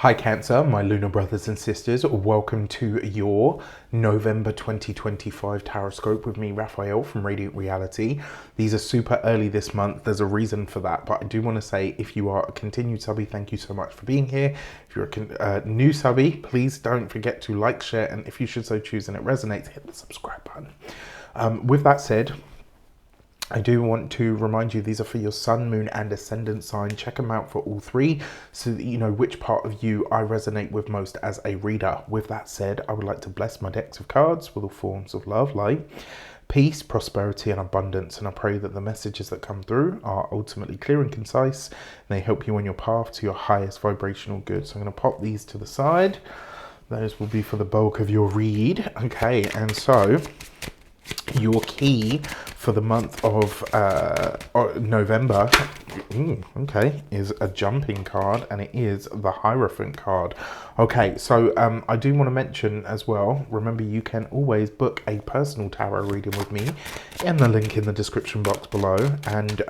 Hi Cancer, my lunar brothers and sisters. Welcome to your November 2025 Taroscope with me, Raphael from Reydiant Reality. These are super early this month. There's a reason for that, but I do want to say if you are a continued subby, thank you so much for being here. If you're a new subby, please don't forget to like, share, and if you should so choose and it resonates, hit the subscribe button. With that said, I do want to remind you these are for your sun, moon and ascendant sign. Check them out for all three so that you know which part of you I resonate with most as a reader. With that said, I would like to bless my decks of cards with all forms of love, light, peace, prosperity and abundance. And I pray that the messages that come through are ultimately clear and concise and they help you on your path to your highest vibrational good. So I'm going to pop these to the side. Those will be for the bulk of your read. Okay, and so your key for the month of November, is a jumping card, and it is the Hierophant card. Okay, so I do want to mention as well, remember you can always book a personal tarot reading with me in the link in the description box below. And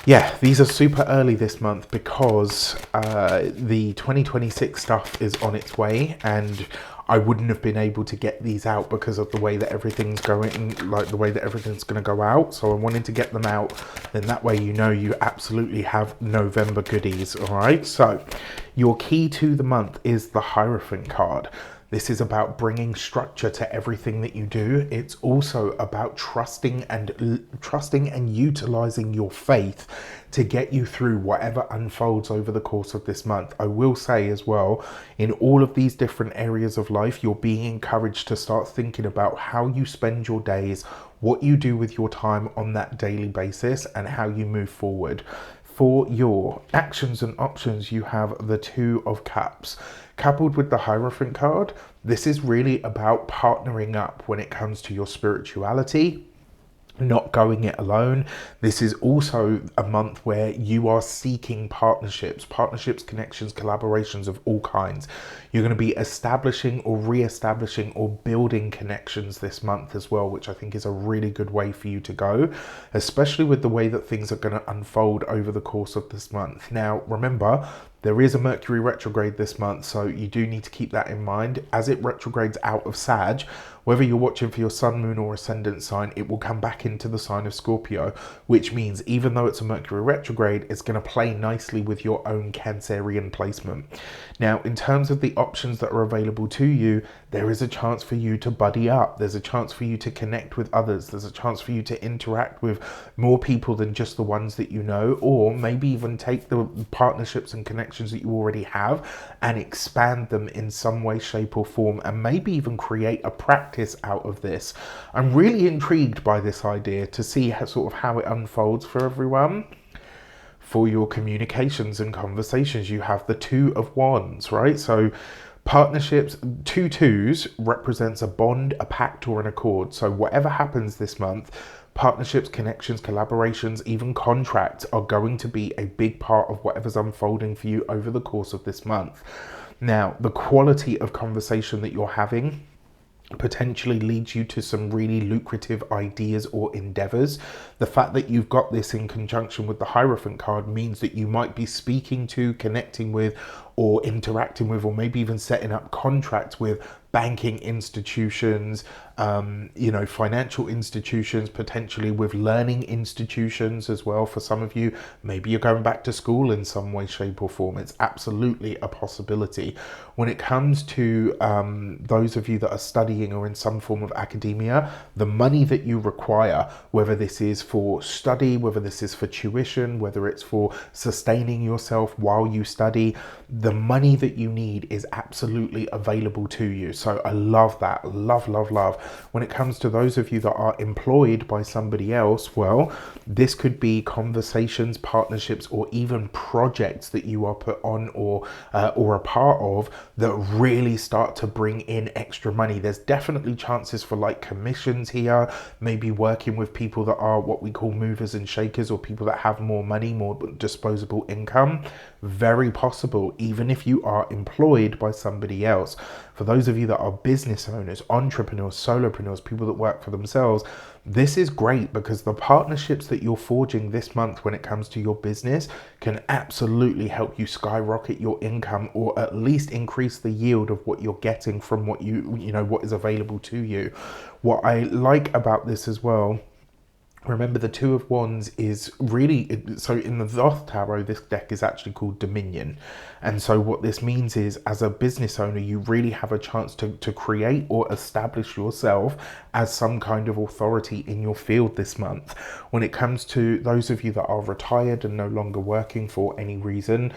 yeah, these are super early this month because the 2026 stuff is on its way, and I wouldn't have been able to get these out because of the way that everything's going, like the way that everything's going to go out. So I wanted to get them out, then that way you know you absolutely have November goodies. All right, so your key to the month is the Hierophant card. This is about bringing structure to everything that you do. It's also about trusting and utilizing your faith to get you through whatever unfolds over the course of this month. I will say as well, in all of these different areas of life, you're being encouraged to start thinking about how you spend your days, what you do with your time on that daily basis, and how you move forward. For your actions and options, you have the Two of Cups. Coupled with the Hierophant card, this is really about partnering up when it comes to your spirituality, not going it alone. This is also a month where you are seeking partnerships, connections, collaborations of all kinds. You're going to be establishing or re-establishing or building connections this month as well, which I think is a really good way for you to go, especially with the way that things are going to unfold over the course of this month. Now, remember, there is a Mercury retrograde this month, so you do need to keep that in mind. As it retrogrades out of Sag, whether you're watching for your sun, moon or ascendant sign, it will come back into the sign of Scorpio, which means even though it's a Mercury retrograde, it's going to play nicely with your own Cancerian placement. Now, in terms of the options that are available to you, there is a chance for you to buddy up. There's a chance for you to connect with others. There's a chance for you to interact with more people than just the ones that you know, or maybe even take the partnerships and connections that you already have and expand them in some way, shape or form, and maybe even create a practice out of this. I'm really intrigued by this idea to see how it unfolds for everyone. For your communications and conversations, you have the Two of Wands, right? So partnerships, two twos represents a bond, a pact or an accord. So whatever happens this month, partnerships, connections, collaborations, even contracts are going to be a big part of whatever's unfolding for you over the course of this month. Now, the quality of conversation that you're having potentially leads you to some really lucrative ideas or endeavors. The fact that you've got this in conjunction with the Hierophant card means that you might be speaking to, connecting with, or interacting with, or maybe even setting up contracts with banking institutions, financial institutions, potentially with learning institutions as well. For some of you, maybe you're going back to school in some way, shape or form. It's absolutely a possibility. When it comes to those of you that are studying or in some form of academia, the money that you require, whether this is for study, whether this is for tuition, whether it's for sustaining yourself while you study, the money that you need is absolutely available to you. So I love that. Love. When it comes to those of you that are employed by somebody else, well, this could be conversations, partnerships, or even projects that you are put on or a part of that really start to bring in extra money. There's definitely chances for like commissions here, maybe working with people that are what we call movers and shakers, or people that have more money, more disposable income. Very possible, even if you are employed by somebody else. For those of you that are business owners, entrepreneurs, solopreneurs, people that work for themselves, this is great because the partnerships that you're forging this month when it comes to your business can absolutely help you skyrocket your income, or at least increase the yield of what you're getting from what what is available to you. What I like about this as well, remember the Two of Wands is really, so in the Thoth Tarot, this deck is actually called Dominion. And so what this means is, as a business owner, you really have a chance to create or establish yourself as some kind of authority in your field this month. When it comes to those of you that are retired and no longer working for any reason,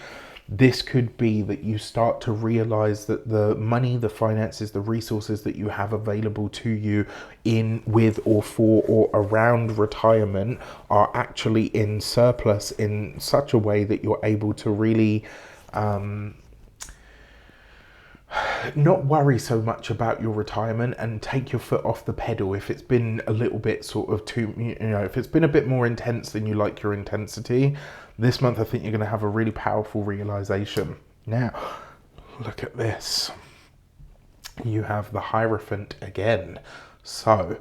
this could be that you start to realize that the money, the finances, the resources that you have available to you in, with, or for, or around retirement are actually in surplus in such a way that you're able to really not worry so much about your retirement and take your foot off the pedal if it's been a little bit sort of too, if it's been a bit more intense than you like your intensity. This month, I think you're going to have a really powerful realization. Now, look at this. You have the Hierophant again. So,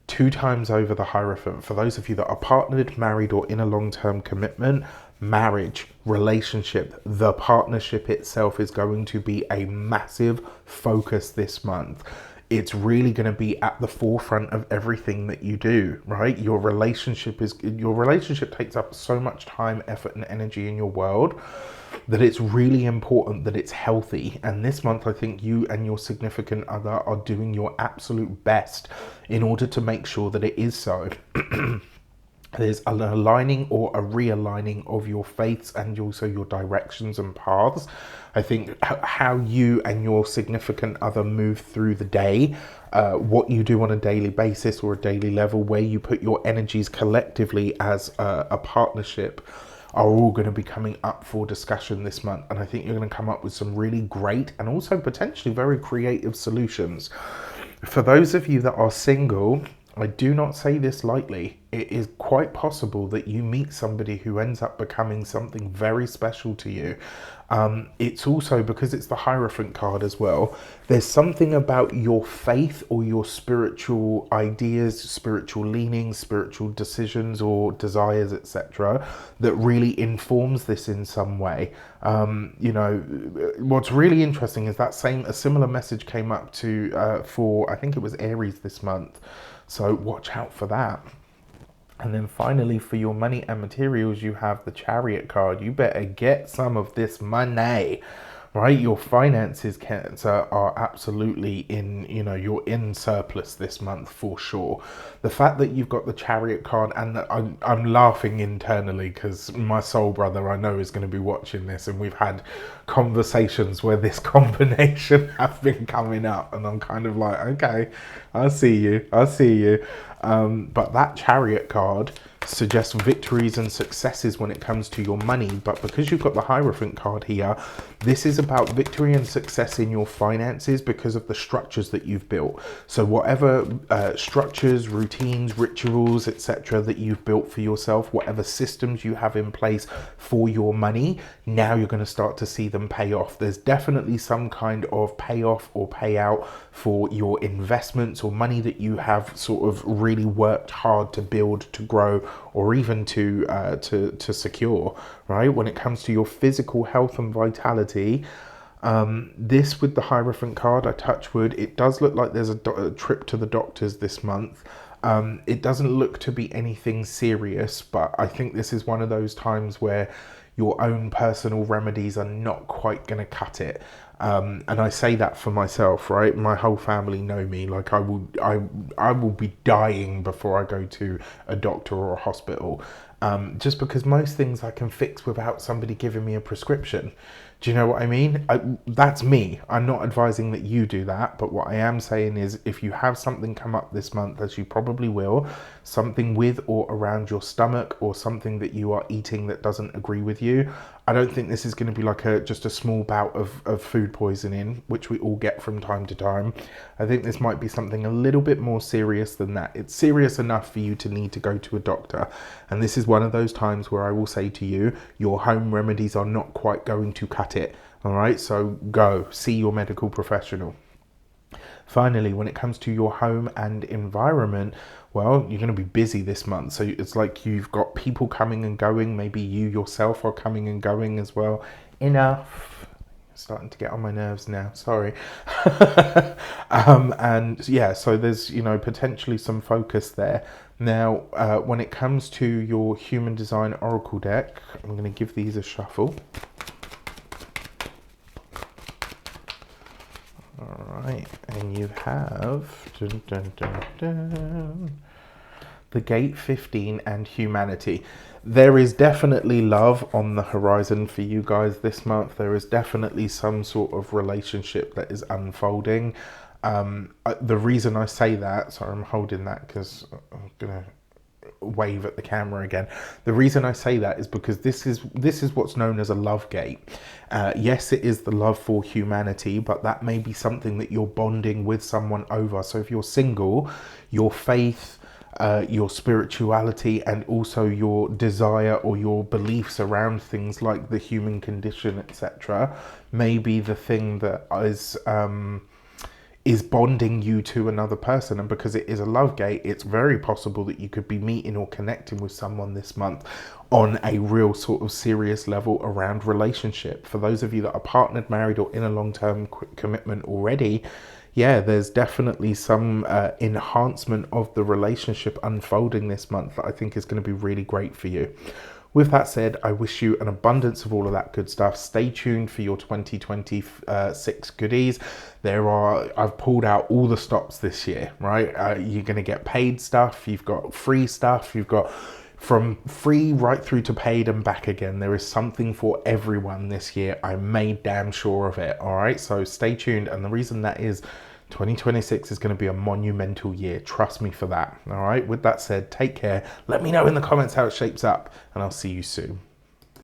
2 times over the Hierophant. For those of you that are partnered, married, or in a long-term commitment, marriage, relationship, the partnership itself is going to be a massive focus this month. It's really going to be at the forefront of everything that you do, right? Your relationship takes up so much time, effort, and energy in your world that it's really important that it's healthy. And this month, I think you and your significant other are doing your absolute best in order to make sure that it is so. There's an aligning or a realigning of your faiths and also your directions and paths. I think how you and your significant other move through the day, what you do on a daily basis or a daily level, where you put your energies collectively as a partnership, are all going to be coming up for discussion this month. And I think you're going to come up with some really great and also potentially very creative solutions. For those of you that are single, I do not say this lightly. It is quite possible that you meet somebody who ends up becoming something very special to you. It's also, because it's the Hierophant card as well, there's something about your faith or your spiritual ideas, spiritual leanings, spiritual decisions or desires, etc., that really informs this in some way. What's really interesting is that a similar message came up for, I think it was Aries this month. So watch out for that. And then finally, for your money and materials, you have the Chariot card. You better get some of this money, right? Your finances, Cancer, are absolutely in, you're in surplus this month for sure. The fact that you've got the Chariot card, and I'm laughing internally because my soul brother I know is going to be watching this, and we've had conversations where this combination have been coming up, and I'm kind of like, okay, I see you. But that Chariot card suggests victories and successes when it comes to your money. But because you've got the Hierophant card here, this is about victory and success in your finances because of the structures that you've built. So whatever structures, routines, rituals, etc. that you've built for yourself, whatever systems you have in place for your money, now you're going to start to see them pay off. There's definitely some kind of payoff or payout for your investments or money that you have sort of really worked hard to build, to grow, or even to secure, right? When it comes to your physical health and vitality, this with the Hierophant card, I touch wood, it does look like there's a trip to the doctors this month. It doesn't look to be anything serious, but I think this is one of those times where your own personal remedies are not quite going to cut it. And I say that for myself, right? My whole family know me. Like I will be dying before I go to a doctor or a hospital, just because most things I can fix without somebody giving me a prescription. Do you know what I mean? That's me. I'm not advising that you do that, but what I am saying is if you have something come up this month, as you probably will, something with or around your stomach or something that you are eating that doesn't agree with you, I don't think this is going to be like just a small bout of food poisoning, which we all get from time to time. I think this might be something a little bit more serious than that. It's serious enough for you to need to go to a doctor. And this is one of those times where I will say to you, your home remedies are not quite going to cut it. All right, so go see your medical professional. Finally, when it comes to your home and environment, well, you're going to be busy this month. So it's like you've got people coming and going. Maybe you yourself are coming and going as well. Enough. Starting to get on my nerves now, sorry. And yeah, so there's, you know, potentially some focus there. Now, when it comes to your human design oracle deck, I'm going to give these a shuffle. All right, and you have the Gate 15 and humanity. There is definitely love on the horizon for you guys this month. There is definitely some sort of relationship that is unfolding. The reason I say that, sorry, I'm holding that because I'm gonna wave at the camera again. The reason I say that is because this is what's known as a love gate. Yes, it is the love for humanity, but that may be something that you're bonding with someone over. So if you're single, your faith, your spirituality, and also your desire or your beliefs around things like the human condition, etc., may be the thing that is bonding you to another person. And because it is a love gate, it's very possible that you could be meeting or connecting with someone this month on a real sort of serious level around relationship. For those of you that are partnered, married, or in a long-term commitment already, yeah, there's definitely some enhancement of the relationship unfolding this month that I think is going to be really great for you. With that said, I wish you an abundance of all of that good stuff. Stay tuned for your 2026 goodies. I've pulled out all the stops this year, right? You're going to get paid stuff. You've got free stuff. You've got from free right through to paid and back again. There is something for everyone this year. I'm made damn sure of it. All right, so stay tuned. And the reason that is 2026 is going to be a monumental year. Trust me for that. All right, with that said, take care. Let me know in the comments how it shapes up, and I'll see you soon.